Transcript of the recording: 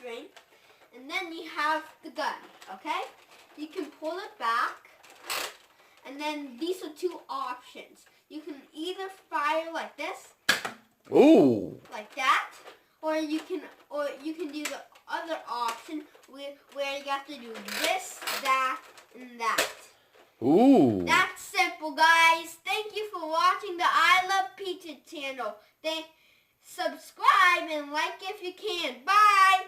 string. And then you have the gun, okay? You can pull it back. And then these are two options. You can either fire like this. Ooh. Like that. Or you can do the other option where you have to do this, that, and that. Ooh. That's simple, guys. Thank you for watching the I Love Pizza channel. Subscribe and like if you can. Bye.